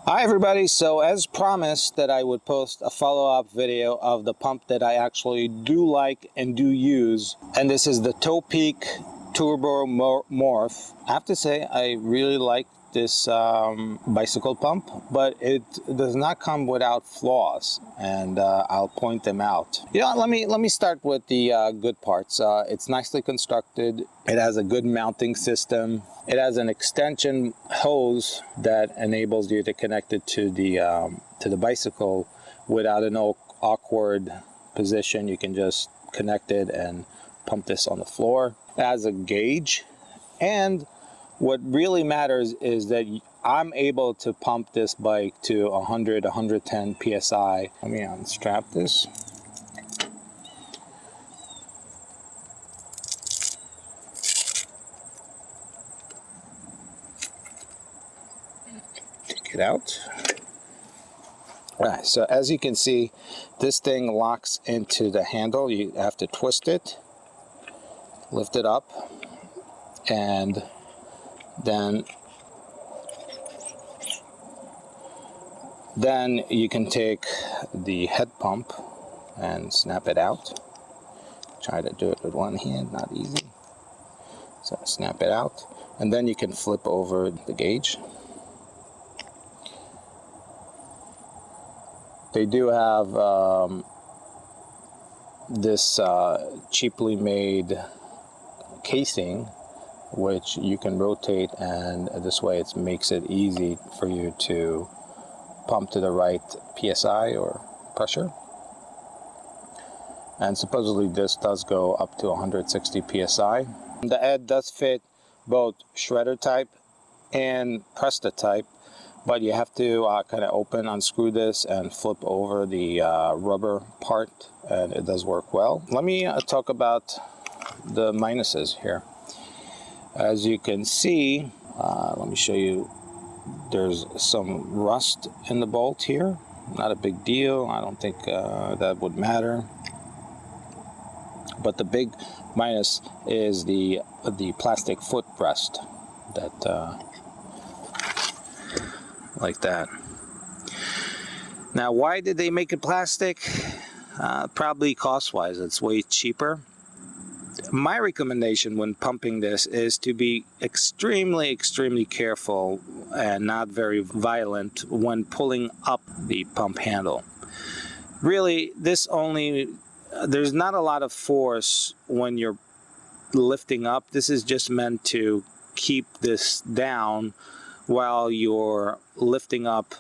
Hi everybody, so as promised that I would post a follow-up video of the pump that I actually do like and do use, and this is the Topeak Turbo Morph. I have to say I really like this bicycle pump, but it does not come without flaws, and I'll point them out. Let me start with the good parts. It's nicely constructed. It has a good mounting system. It has an extension hose that enables you to connect it to the bicycle without an awkward position. You can just connect it and pump this on the floor. It has a gauge, and what really matters is that I'm able to pump this bike to 100, 110 psi. Let me unstrap this. Take it out. All right, so as you can see, this thing locks into the handle. You have to twist it, lift it up, and then you can take the head pump and snap it out. Try to do it with one hand, not easy. So snap it out, and then you can flip over the gauge. They do have this cheaply made casing which you can rotate, and this way it makes it easy for you to pump to the right psi or pressure. And supposedly this does go up to 160 psi. The head does fit both shredder type and Presta type, but you have to kind of unscrew this and flip over the rubber part, and it does work well. Let me talk about the minuses here. As you can see, let me show you, there's some rust in the bolt here. Not a big deal. I don't think that would matter. But the big minus is the plastic footrest that like that. Now, why did they make it plastic? Probably cost-wise, it's way cheaper. My recommendation when pumping this is to be extremely careful and not very violent when pulling up the pump handle. Really, there's not a lot of force when you're lifting up. This is just meant to keep this down while you're lifting up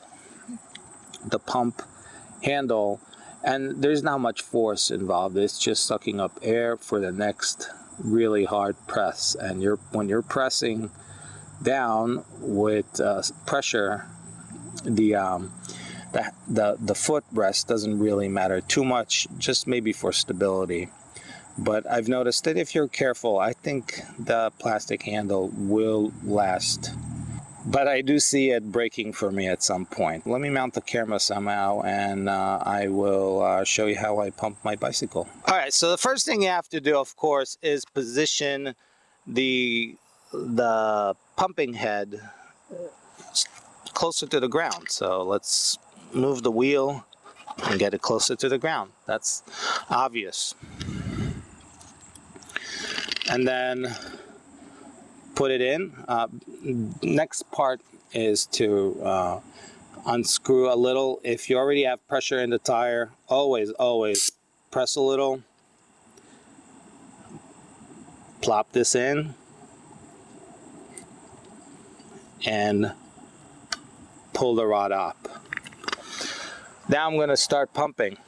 the pump handle, and there's not much force involved. It's just sucking up air for the next really hard press, and when you're pressing down with pressure, the footrest doesn't really matter too much, just maybe for stability. But I've noticed that if you're careful, I think the plastic handle will last. But I do see it breaking for me at some point. Let me mount the camera somehow, and I will show you how I pump my bicycle. All right, so the first thing you have to do, of course, is position the pumping head closer to the ground. So let's move the wheel and get it closer to the ground. That's obvious. And then put it in. Next part is to unscrew a little. If you already have pressure in the tire, always press a little. Plop this in and pull the rod up. Now I'm going to start pumping.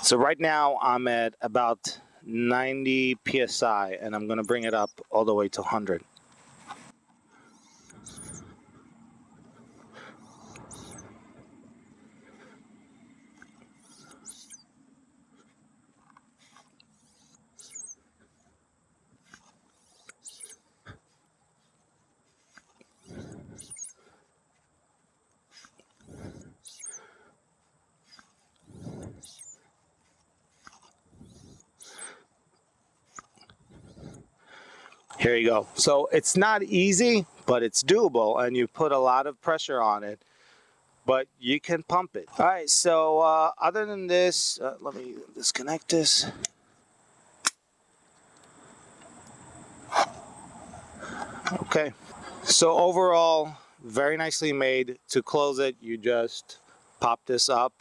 So right now I'm at about 90 psi, and I'm going to bring it up all the way to 100. Here you go. So it's not easy, but it's doable, and you put a lot of pressure on it, but you can pump it. All right, so other than this, let me disconnect this. Okay, so overall, very nicely made. To close it, you just pop this up,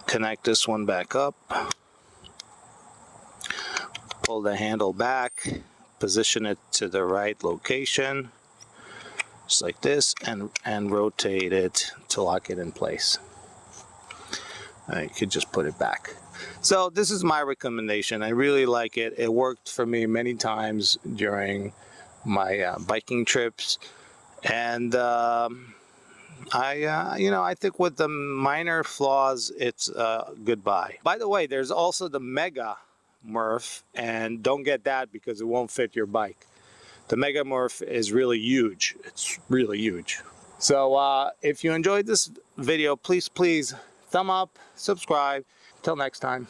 connect this one back up, pull the handle back, position it to the right location, just like this, and rotate it to lock it in place. You could just put it back. So this is my recommendation. I really like it. It worked for me many times during my biking trips, and I think with the minor flaws, it's goodbye. By the way, there's also the Mega Morph, and don't get that because it won't fit your bike. The Mega Morph is really huge. It's really huge. So if you enjoyed this video, please thumb up, subscribe. Till next time,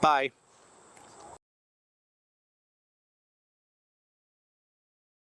bye.